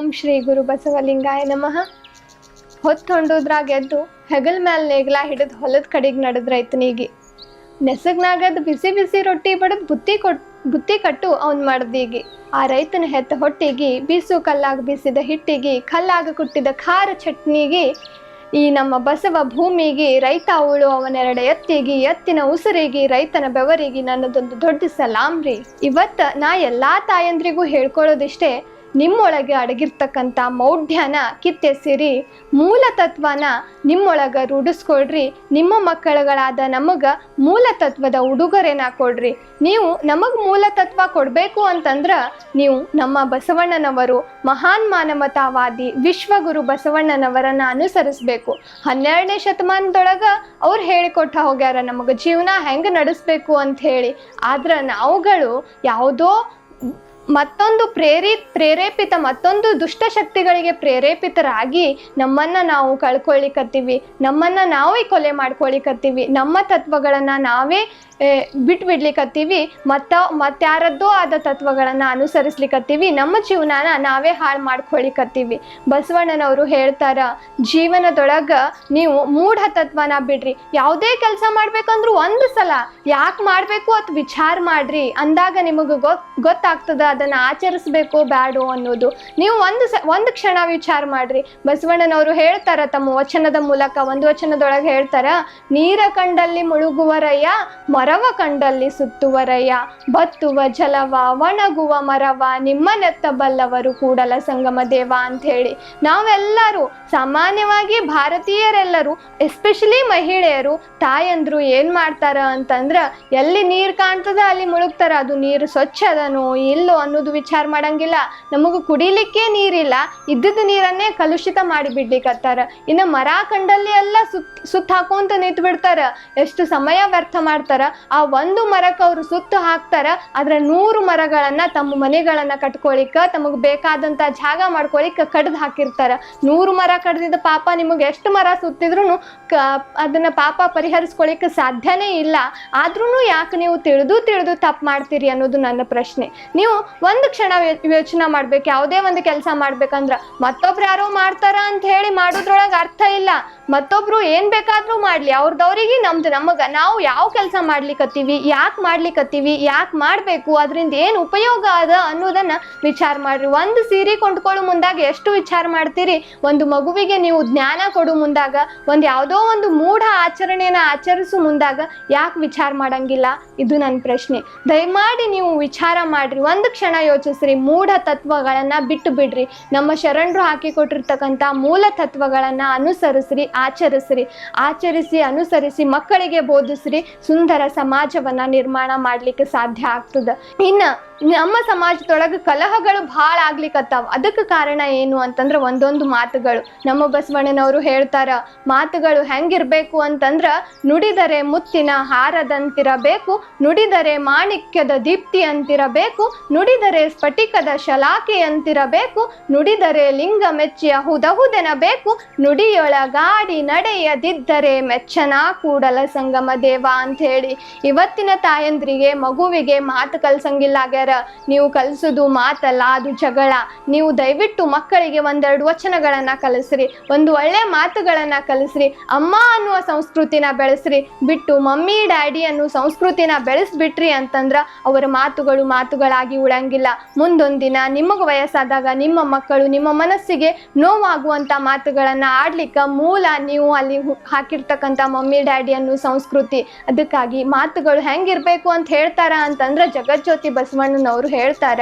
ಓಂ ಶ್ರೀ ಗುರು ಬಸವಲಿಂಗಾಯ ನಮಃ. ಹೊತ್ತೊಂಡುದ್ರಾಗ ಎದ್ದು ಹೆಗಲ್ ಮ್ಯಾಲ ನೇಗ್ಲ ಹಿಡಿದು ಹೊಲದ ಕಡೆಗೆ ನಡೆದ ರೈತನಿಗೆ ನೆಸಗ್ನಾಗದ ಬಿಸಿ ಬಿಸಿ ರೊಟ್ಟಿ ಬಡದ್ ಬುತ್ತಿ ಕಟ್ಟು ಅವ್ನು ಮಾಡ್ದೀಗಿ. ಆ ರೈತನ ಹೆತ್ತ ಹೊಟ್ಟಿಗೆ ಬೀಸು ಕಲ್ಲಾಗ ಬೀಸಿದ ಹಿಟ್ಟಿಗೆ ಕಲ್ಲಾಗ ಕುಟ್ಟಿದ ಖಾರ ಚಟ್ನಿಗೆ ಈ ನಮ್ಮ ಬಸವ ಭೂಮಿಗೆ ರೈತ ಅವಳು ಅವನೆರಡು ಎತ್ತಿಗೆ ಎತ್ತಿನ ಉಸಿರಿಗೆ ರೈತನ ಬೆವರಿಗೆ ನನ್ನದೊಂದು ದೊಡ್ಡ ಸಲಾಮ್ ರೀ. ಇವತ್ತು ನಾ ಎಲ್ಲಾ ತಾಯಂದ್ರಿಗೂ ಹೇಳ್ಕೊಳ್ಳೋದಿಷ್ಟೇ, ನಿಮ್ಮೊಳಗೆ ಅಡಗಿರ್ತಕ್ಕಂಥ ಮೌಢ್ಯನ ಕಿತ್ತೆಸಿರಿ, ಮೂಲ ತತ್ವನ ನಿಮ್ಮೊಳಗೆ ರೂಢಿಸ್ಕೊಳ್ರಿ. ನಿಮ್ಮ ಮಕ್ಕಳುಗಳಾದ ನಮಗೆ ಮೂಲ ತತ್ವದ ಉಡುಗೊರೆನ ಕೊಡ್ರಿ. ನೀವು ನಮಗೆ ಮೂಲ ತತ್ವ ಕೊಡಬೇಕು ಅಂತಂದ್ರೆ ನೀವು ನಮ್ಮ ಬಸವಣ್ಣನವರು ಮಹಾನ್ ಮಾನವತಾವಾದಿ ವಿಶ್ವಗುರು ಬಸವಣ್ಣನವರನ್ನು ಅನುಸರಿಸಬೇಕು. 12ನೇ ಶತಮಾನದೊಳಗೆ ಅವ್ರು ಹೇಳಿಕೊಟ್ಟ ಹೋಗ್ಯಾರ ನಮಗೆ ಜೀವನ ಹೆಂಗೆ ನಡೆಸಬೇಕು ಅಂತ ಹೇಳಿ. ಆದ್ರೆ ನಾವುಗಳು ಯಾವುದೋ ಮತ್ತೊಂದು ಪ್ರೇರೇಪಿತ ಮತ್ತೊಂದು ದುಷ್ಟಶಕ್ತಿಗಳಿಗೆ ಪ್ರೇರೇಪಿತರಾಗಿ ನಮ್ಮನ್ನು ನಾವು ಕಳ್ಕೊಳ್ಳಿಕತ್ತೀವಿ, ನಮ್ಮನ್ನು ನಾವೇ ಕೊಲೆ ಮಾಡ್ಕೊಳ್ಳಿಕತ್ತೀವಿ, ನಮ್ಮ ತತ್ವಗಳನ್ನು ನಾವೇ ಬಿಟ್ಬಿಡ್ಲಿಕತ್ತೀವಿ, ಮತ್ತಾರದ್ದೋ ಆದ ತತ್ವಗಳನ್ನು ಅನುಸರಿಸ್ಲಿಕತ್ತೀವಿ, ನಮ್ಮ ಜೀವನನ ನಾವೇ ಹಾಳು ಮಾಡ್ಕೊಳ್ಳಿಕತ್ತೀವಿ. ಬಸವಣ್ಣನವರು ಹೇಳ್ತಾರ, ಜೀವನದೊಳಗೆ ನೀವು ಮೂಢ ತತ್ವನ ಬಿಡ್ರಿ. ಯಾವುದೇ ಕೆಲಸ ಮಾಡ್ಬೇಕಂದ್ರೂ ಒಂದು ಸಲ ಯಾಕೆ ಮಾಡಬೇಕು ಅಂತ ವಿಚಾರ ಮಾಡ್ರಿ. ಅಂದಾಗ ನಿಮಗೆ ಗೊತ್ತಾಗ್ತದ ಅದನ್ನು ಆಚರಿಸ್ಬೇಕೋ ಬ್ಯಾಡೋ ಅನ್ನೋದು. ನೀವು ಒಂದು ಕ್ಷಣ ವಿಚಾರ ಮಾಡ್ರಿ. ಬಸವಣ್ಣನವರು ಹೇಳ್ತಾರ ತಮ್ಮ ವಚನದ ಮೂಲಕ, ಒಂದು ವಚನದೊಳಗೆ ಹೇಳ್ತಾರ, ನೀರ ಕಂಡಲ್ಲಿ ಮುಳುಗುವರಯ್ಯ, ಮರವ ಕಂಡಲ್ಲಿ ಸುತ್ತುವರಯ್ಯ, ಬತ್ತುವ ಜಲವ ಒಣಗುವ ಮರವ ನಿಮ್ಮನೆತ್ತ ಬಲ್ಲವರು ಕೂಡಲ ಸಂಗಮ ದೇವ ಅಂತ ಹೇಳಿ. ನಾವೆಲ್ಲರೂ ಸಾಮಾನ್ಯವಾಗಿ ಭಾರತೀಯರೆಲ್ಲರೂ ಎಸ್ಪೆಷಲಿ ಮಹಿಳೆಯರು ತಾಯಂದ್ರು ಏನು ಮಾಡ್ತಾರ ಅಂತಂದ್ರೆ, ಎಲ್ಲಿ ನೀರು ಕಾಣ್ತದ ಅಲ್ಲಿ ಮುಳುಗ್ತಾರ. ಅದು ನೀರು ಸ್ವಚ್ಛ ಅದನೋ ಇಲ್ಲೋ ಅನ್ನೋದು ವಿಚಾರ ಮಾಡಂಗಿಲ್ಲ. ನಮಗೂ ಕುಡಿಲಿಕ್ಕೆ ನೀರಿಲ್ಲ, ಇದ್ದದ ನೀರನ್ನೇ ಕಲುಷಿತ ಮಾಡಿ ಬಿಡ್ಲಿಕ್ಕತ್ತಾರ. ಇನ್ನು ಮರ ಕಂಡಲ್ಲಿ ಎಲ್ಲ ಸುತ್ತ ಹಾಕೊಂತ ನಿಂತು ಬಿಡ್ತಾರ. ಎಷ್ಟು ಸಮಯ ವ್ಯರ್ಥ ಮಾಡ್ತಾರ. ಆ ಒಂದು ಮರಕ್ಕೆ ಅವರು ಸುತ್ತು ಹಾಕ್ತಾರ, ಆದ್ರೆ 100 ಮರಗಳನ್ನ ತಮ್ಮ ಮನೆಗಳನ್ನ ಕಟ್ಕೊಳಿಕ, ತಮಗೆ ಬೇಕಾದಂತ ಜಾಗ ಮಾಡ್ಕೊಳಿಕ ಕಡ್ದು ಹಾಕಿರ್ತಾರ. 100 ಮರ ಕಡ್ದಿದ್ದ ಪಾಪ ನಿಮಗೆ ಎಷ್ಟು ಮರ ಸುತ್ತಿದ್ರು ಅದನ್ನ ಪಾಪ ಪರಿಹರಿಸ್ಕೊಳಿಕ್ಕೆ ಸಾಧ್ಯನೇ ಇಲ್ಲ. ಆದ್ರೂ ಯಾಕೆ ನೀವು ತಿಳಿದು ತಪ್ಪು ಮಾಡ್ತೀರಿ ಅನ್ನೋದು ನನ್ನ ಪ್ರಶ್ನೆ. ನೀವು ಒಂದು ಕ್ಷಣ ಯೋಚನೆ ಮಾಡ್ಬೇಕು. ಯಾವುದೇ ಒಂದು ಕೆಲಸ ಮಾಡ್ಬೇಕಂದ್ರ ಮತ್ತೊಬ್ರು ಯಾರೋ ಮಾಡ್ತಾರ ಅಂತ ಹೇಳಿ ಮಾಡೋದ್ರೊಳಗೆ ಅರ್ಥ ಇಲ್ಲ. ಮತ್ತೊಬ್ರು ಏನ್ ಬೇಕಾದ್ರೂ ಮಾಡ್ಲಿ, ಅವ್ರದವ್ರಿಗೆ ನಮಗೆ ನಾವು ಯಾವ ಕೆಲಸ ಮಾಡ್ಲಿಕ್ಕತ್ತೀವಿ, ಯಾಕೆ ಮಾಡ್ಲಿಕ್ಕತ್ತೀವಿ, ಯಾಕೆ ಮಾಡಬೇಕು, ಅದರಿಂದ ಏನು ಉಪಯೋಗ ಅದ ಅನ್ನೋದನ್ನ ವಿಚಾರ ಮಾಡ್ರಿ. ಒಂದು ಸೀರೆ ಕೊಂಡ್ಕೊಳ್ಳೋ ಮುಂದಾಗ ಎಷ್ಟು ವಿಚಾರ ಮಾಡ್ತೀರಿ. ಒಂದು ಮಗುವಿಗೆ ನೀವು ಜ್ಞಾನ ಕೊಡು ಮುಂದಾಗ, ಒಂದು ಯಾವುದೋ ಒಂದು ಮೂಢ ಆಚರಣೆನ ಆಚರಿಸು ಮುಂದಾಗ ಯಾಕೆ ವಿಚಾರ ಮಾಡಂಗಿಲ್ಲ? ಇದು ನನ್ನ ಪ್ರಶ್ನೆ. ದಯಮಾಡಿ ನೀವು ವಿಚಾರ ಮಾಡ್ರಿ, ಒಂದು ಕ್ಷಣ ಯೋಚಿಸ್ರಿ. ಮೂಢ ತತ್ವಗಳನ್ನ ಬಿಟ್ಟು ಬಿಡ್ರಿ. ನಮ್ಮ ಶರಣರು ಹಾಕಿಕೊಟ್ಟಿರ್ತಕ್ಕಂಥ ಮೂಲ ತತ್ವಗಳನ್ನ ಅನುಸರಿಸ್ರಿ, ಆಚರಿಸಿ ಅನುಸರಿಸಿ ಮಕ್ಕಳಿಗೆ ಬೋಧಿಸ್ರಿ. ಸುಂದರ ಸಮಾಜವನ್ನ ನಿರ್ಮಾಣ ಮಾಡ್ಲಿಕ್ಕೆ ಸಾಧ್ಯ ಆಗ್ತದ. ಇನ್ನ ನಮ್ಮ ಸಮಾಜದೊಳಗೆ ಕಲಹಗಳು ಭಾಳ ಆಗ್ಲಿಕ್ಕತ್ತಾವ. ಅದಕ್ಕೆ ಕಾರಣ ಏನು ಅಂತಂದ್ರೆ ಒಂದೊಂದು ಮಾತುಗಳು. ನಮ್ಮ ಬಸವಣ್ಣನವರು ಹೇಳ್ತಾರ, ಮಾತುಗಳು ಹೆಂಗಿರ್ಬೇಕು ಅಂತಂದ್ರ, ನುಡಿದರೆ ಮುತ್ತಿನ ಹಾರದಂತಿರಬೇಕು, ನುಡಿದರೆ ಮಾಣಿಕ್ಯದ ದೀಪ್ತಿ ಅಂತಿರಬೇಕು, ನುಡಿದರೆ ಸ್ಫಟಿಕದ ಶಲಾಕೆಯಂತಿರಬೇಕು, ನುಡಿದರೆ ಲಿಂಗ ಮೆಚ್ಚಿಯ ಹುದಹುದೆನಬೇಕು, ನುಡಿಯೊಳಗಾಡಿ ನಡೆಯದಿದ್ದರೆ ಮೆಚ್ಚನ ಕೂಡಲ ಸಂಗಮ ದೇವ ಅಂತ ಹೇಳಿ. ಇವತ್ತಿನ ತಾಯಂದ್ರಿಗೆ ಮಗುವಿಗೆ ಮಾತು ಕಲ್ಸಂಗಿಲ್ಲ ಆಗ್ಯಾರ. ನೀವು ಕಲಿಸೋದು ಮಾತಲ್ಲ, ಅದು ಜಗಳ. ನೀವು ದಯವಿಟ್ಟು ಮಕ್ಕಳಿಗೆ ಒಂದೆರಡು ವಚನಗಳನ್ನ ಕಲಿಸ್ರಿ, ಒಂದು ಒಳ್ಳೆ ಮಾತುಗಳನ್ನ ಕಲಿಸ್ರಿ. ಅಮ್ಮ ಅನ್ನುವ ಸಂಸ್ಕೃತಿನ ಬೆಳೆಸ್ರಿ, ಬಿಟ್ಟು ಮಮ್ಮಿ ಡ್ಯಾಡಿ ಅನ್ನೋ ಸಂಸ್ಕೃತಿನ ಬೆಳೆಸ್ಬಿಟ್ರಿ ಅಂತಂದ್ರ ಅವರ ಮಾತುಗಳಾಗಿ ಉಳಂಗಿಲ್ಲ. ಮುಂದೊಂದಿನ ನಿಮಗೆ ವಯಸ್ಸಾದಾಗ ನಿಮ್ಮ ಮಕ್ಕಳು ನಿಮ್ಮ ಮನಸ್ಸಿಗೆ ನೋವಾಗುವಂತ ಮಾತುಗಳನ್ನ ಆಡ್ಲಿಕ್ಕ ಮೂಲ ನೀವು ಅಲ್ಲಿ ಹಾಕಿರ್ತಕ್ಕಂಥ ಮಮ್ಮಿ ಡ್ಯಾಡಿ ಅನ್ನೋ ಸಂಸ್ಕೃತಿ. ಅದಕ್ಕಾಗಿ ಮಾತುಗಳು ಹೆಂಗಿರ್ಬೇಕು ಅಂತ ಹೇಳ್ತಾರ ಅಂತಂದ್ರ, ಜಗಜ್ಯೋತಿ ಬಸವಣ್ಣನವರು ಹೇಳ್ತಾರ,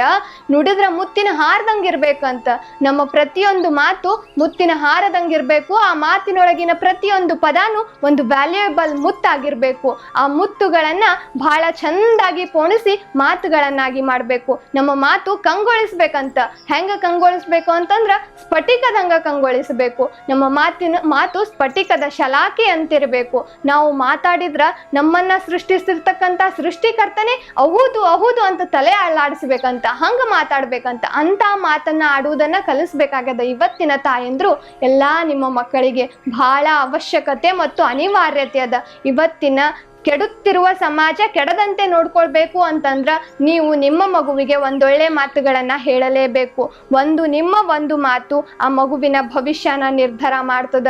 ನುಡಿದ್ರ ಮುತ್ತಿನ ಹಾರದಂಗಿರ್ಬೇಕಂತ. ನಮ್ಮ ಪ್ರತಿಯೊಂದು ಮಾತು ಮುತ್ತಿನ ಹಾರದಂಗಿರ್ಬೇಕು. ಆ ಮಾತಿನೊಳಗಿನ ಪ್ರತಿಯೊಂದು ಪದಾನು ಒಂದು ವ್ಯಾಲ್ಯೂಯಬಲ್ ಮುತ್ತಾಗಿರ್ಬೇಕು. ಆ ಮುತ್ತುಗಳನ್ನ ಬಹಳ ಚಂದಾಗಿ ಪೋಣಿಸಿ ಮಾತುಗಳನ್ನಾಗಿ ಮಾಡಬೇಕು. ನಮ್ಮ ಮಾತು ಕಂಗೊಳಿಸ್ಬೇಕಂತ. ಹೆಂಗ ಕಂಗೊಳಿಸ್ಬೇಕು ಅಂತಂದ್ರ ಸ್ಫಟಿಕದಂಗ ಕಂಗೊಳಿಸಬೇಕು. ನಮ್ಮ ಮಾತು ಸ್ಫಟಿಕದ ಶಲಾಕೆ ಅಂತಿರಬೇಕು. ನಾವು ಮಾತಾಡಿದ್ರ ನಮ್ಮನ್ನ ಸೃಷ್ಟಿಸಿರ್ತಕ್ಕಂಥ ಸೃಷ್ಟಿಕರ್ತನೆ ಅಹುದು ಅಂತ ತಲೆ ಅಳ್ಳಾಡಿಸ್ಬೇಕಂತ, ಹಂಗ ಮಾತಾಡ್ಬೇಕಂತ. ಅಂತ ಮಾತನ್ನ ಆಡುವುದನ್ನ ಕಲಿಸ್ಬೇಕಾಗ್ಯದ ಇವತ್ತಿನ ತಾಯಂದ್ರು. ಎಲ್ಲಾ ನಿಮ್ಮ ಮಕ್ಕಳಿಗೆ ಬಹಳ ಅವಶ್ಯಕತೆ ಮತ್ತು ಅನಿವಾರ್ಯತೆ ಅದ. ಇವತ್ತಿನ ಕೆಡುತ್ತಿರುವ ಸಮಾಜ ಕೆಡದಂತೆ ನೋಡ್ಕೊಳ್ಬೇಕು ಅಂತಂದ್ರ ನೀವು ನಿಮ್ಮ ಮಗುವಿಗೆ ಒಂದೊಳ್ಳೆ ಮಾತುಗಳನ್ನ ಹೇಳಲೇಬೇಕು. ಒಂದು ಮಾತು ಆ ಮಗುವಿನ ಭವಿಷ್ಯನ ನಿರ್ಧಾರ ಮಾಡ್ತದ.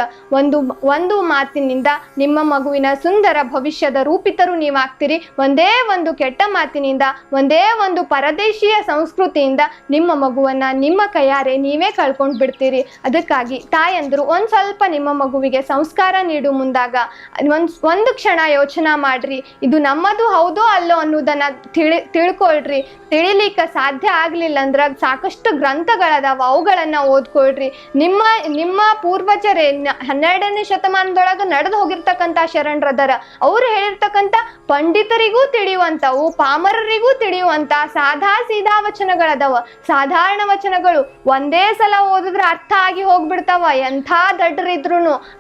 ಒಂದು ಮಾತಿನಿಂದ ನಿಮ್ಮ ಮಗುವಿನ ಸುಂದರ ಭವಿಷ್ಯದ ರೂಪಿತರು ನೀವಾಗ್ತೀರಿ. ಒಂದೇ ಒಂದು ಕೆಟ್ಟ ಮಾತಿನಿಂದ, ಒಂದೇ ಒಂದು ಪರದೇಶೀಯ ಸಂಸ್ಕೃತಿಯಿಂದ ನಿಮ್ಮ ಮಗುವನ್ನ ನಿಮ್ಮ ಕೈಯಾರೆ ನೀವೇ ಕಳ್ಕೊಂಡು ಬಿಡ್ತೀರಿ. ಅದಕ್ಕಾಗಿ ತಾಯಂದ್ರು ಒಂದ್ ಸ್ವಲ್ಪ ನಿಮ್ಮ ಮಗುವಿಗೆ ಸಂಸ್ಕಾರ ನೀಡು ಮುಂದಾಗ ಒಂದು ಕ್ಷಣ ಯೋಚನೆ ಮಾಡ್ರಿ. ಇದು ನಮ್ಮದು ಹೌದೋ ಅಲ್ಲೋ ಅನ್ನೋದನ್ನ ತಿಳ್ಕೊಳ್ರಿ. ತಿಳಿಲಿಕ್ಕೆ ಸಾಧ್ಯ ಆಗ್ಲಿಲ್ಲ ಅಂದ್ರ ಸಾಕಷ್ಟು ಗ್ರಂಥಗಳದಾವ, ಅವುಗಳನ್ನ ಓದ್ಕೊಳ್ರಿ. ನಿಮ್ಮ ಪೂರ್ವಜರೇ 12ನೇ ಶತಮಾನದೊಳಗ ನಡೆದು ಹೋಗಿರ್ತಕ್ಕಂಥ ಶರಣರದರ, ಅವ್ರು ಹೇಳಿರ್ತಕ್ಕಂಥ ಪಂಡಿತರಿಗೂ ತಿಳಿಯುವಂಥವು, ಪಾಮರರಿಗೂ ತಿಳಿಯುವಂತ ಸೀದಾ ವಚನಗಳದಾವ. ಸಾಧಾರಣ ವಚನಗಳು ಒಂದೇ ಸಲ ಓದಿದ್ರೆ ಅರ್ಥ ಆಗಿ ಹೋಗ್ಬಿಡ್ತಾವ. ಎಂಥ ದಡ್ಡರಿದ್ರು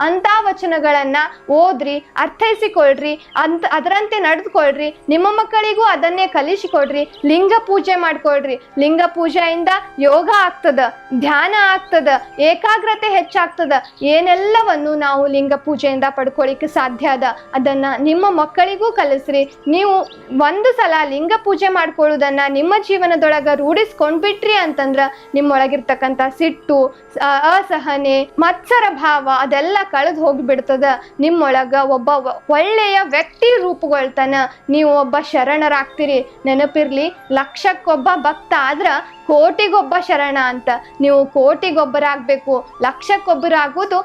ಅಂತ ವಚನಗಳನ್ನ ಓದ್ರಿ, ಅರ್ಥೈಸಿಕೊಳ್ರಿ, ಅದರಂತೆ ನಡೆದುಕೊಳ್ರಿ. ನಿಮ್ಮ ಮಕ್ಕಳಿಗೂ ಅದನ್ನೇ ಕಲಿಸಿಕೊಡ್ರಿ. ಲಿಂಗ ಪೂಜೆ ಮಾಡ್ಕೊಳ್ರಿ. ಲಿಂಗ ಪೂಜೆಯಿಂದ ಯೋಗ ಆಗ್ತದ, ಧ್ಯಾನ ಆಗ್ತದ, ಏಕಾಗ್ರತೆ ಹೆಚ್ಚಾಗ್ತದ. ಏನೆಲ್ಲವನ್ನು ನಾವು ಲಿಂಗ ಪೂಜೆಯಿಂದ ಪಡ್ಕೊಳ್ಳಿಕ್ಕೆ ಸಾಧ್ಯ ಅದ, ಅದನ್ನ ನಿಮ್ಮ ಮಕ್ಕಳಿಗೂ ಕಲಿಸ್ರಿ. ನೀವು ಒಂದು ಸಲ ಲಿಂಗ ಪೂಜೆ ಮಾಡ್ಕೊಳ್ಳೋದನ್ನ ನಿಮ್ಮ ಜೀವನದೊಳಗ ರೂಢಿಸ್ಕೊಂಡ್ಬಿಟ್ರಿ ಅಂತಂದ್ರ ನಿಮ್ಮೊಳಗಿರ್ತಕ್ಕಂಥ ಸಿಟ್ಟು, ಅಸಹನೆ, ಮತ್ಸರ ಭಾವ ಅದೆಲ್ಲ ಕಳೆದು ಹೋಗಿಬಿಡ್ತದ. ನಿಮ್ಮೊಳಗ ಒಬ್ಬ ಒಳ್ಳೆಯ ವ್ಯಕ್ತಿ ರೂಪುಗೊಳ್ತಾನ. ನೀವು ಒಬ್ಬ ಶರಣರಾಗ್ತೀರಿ. ನೆನಪಿರ್ಲಿ, ಲಕ್ಷಕ್ಕೊಬ್ಬ ಭಕ್ತ ಆದ್ರ ಕೋಟಿಗೊಬ್ಬ ಶರಣ ಅಂತ. ನೀವು ಕೋಟಿಗೊಬ್ಬರಾಗಬೇಕು, ಲಕ್ಷಕ್ಕೊಬ್ಬರಾಗೋದು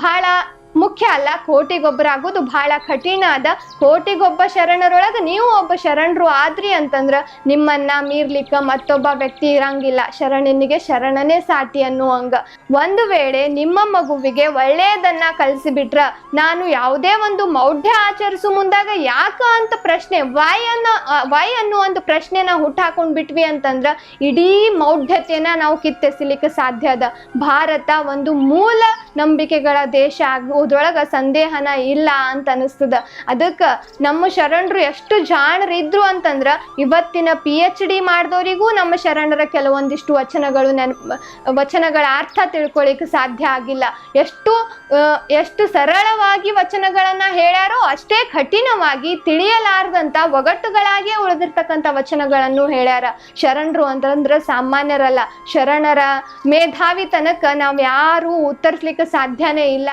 ಬಹಳ ಮುಖ್ಯ ಅಲ್ಲ, ಕೋಟಿಗೊಬ್ಬರಾಗೋದು ಬಹಳ ಕಠಿಣ ಅದ. ಕೋಟಿಗೊಬ್ಬ ಶರಣರೊಳಗೆ ನೀವು ಒಬ್ಬ ಶರಣರು ಆದ್ರಿ ಅಂತಂದ್ರ ನಿಮ್ಮನ್ನ ಮೀರ್ಲಿಕ್ಕ ಮತ್ತೊಬ್ಬ ವ್ಯಕ್ತಿ ಇರಂಗಿಲ್ಲ. ಶರಣನಿಗೆ ಶರಣನೇ ಸಾಟಿ ಅನ್ನುವಂಗ. ಒಂದು ವೇಳೆ ನಿಮ್ಮ ಮಗುವಿಗೆ ಒಳ್ಳೆಯದನ್ನ ಕಲಿಸಿಬಿಟ್ರ, ನಾನು ಯಾವುದೇ ಒಂದು ಮೌಢ್ಯ ಆಚರಿಸು ಮುಂದಾಗ ಯಾಕ ಅಂತ ಪ್ರಶ್ನೆ, ವೈ ಅನ್ನೋ ಒಂದು ಪ್ರಶ್ನೆನ ಹುಟ್ಟಾಕೊಂಡ್ ಬಿಟ್ವಿ ಅಂತಂದ್ರ ಇಡೀ ಮೌಢ್ಯತೆಯನ್ನ ನಾವು ಕಿತ್ತೆಸಿಲಿಕ್ಕೆ ಸಾಧ್ಯ ಅದ. ಭಾರತ ಒಂದು ಮೂಲ ನಂಬಿಕೆಗಳ ದೇಶ ಆಗೋದ್ರೊಳಗ ಸಂದೇಹನ ಇಲ್ಲ ಅಂತ ಅನಿಸ್ತದ. ಅದಕ್ಕೆ ನಮ್ಮ ಶರಣರು ಎಷ್ಟು ಜಾಣರಿದ್ರು ಅಂತಂದ್ರ ಇವತ್ತಿನ PhD ಮಾಡಿದವರಿಗೂ ನಮ್ಮ ಶರಣರ ಕೆಲವೊಂದಿಷ್ಟು ವಚನಗಳ ಅರ್ಥ ತಿಳ್ಕೊಳ್ಳಿಕ್ಕೆ ಸಾಧ್ಯ ಆಗಿಲ್ಲ. ಎಷ್ಟು ಸರಳವಾಗಿ ವಚನಗಳನ್ನ ಹೇಳ್ಯಾರೋ ಅಷ್ಟೇ ಕಠಿಣವಾಗಿ ತಿಳಿಯಲಾರದಂತ ಒಗಟುಗಳಾಗಿಯೇ ಉಳಿದಿರ್ತಕ್ಕಂಥ ವಚನಗಳನ್ನು ಹೇಳ್ಯಾರ. ಶರಣರು ಅಂತಂದ್ರ ಸಾಮಾನ್ಯರಲ್ಲ. ಶರಣರ ಮೇಧಾವಿ ತನಕ ನಾವ್ ಯಾರು ಉತ್ತರಿಸ್ಲಿಕ್ಕೆ ಸಾಧ್ಯನೇ ಇಲ್ಲ.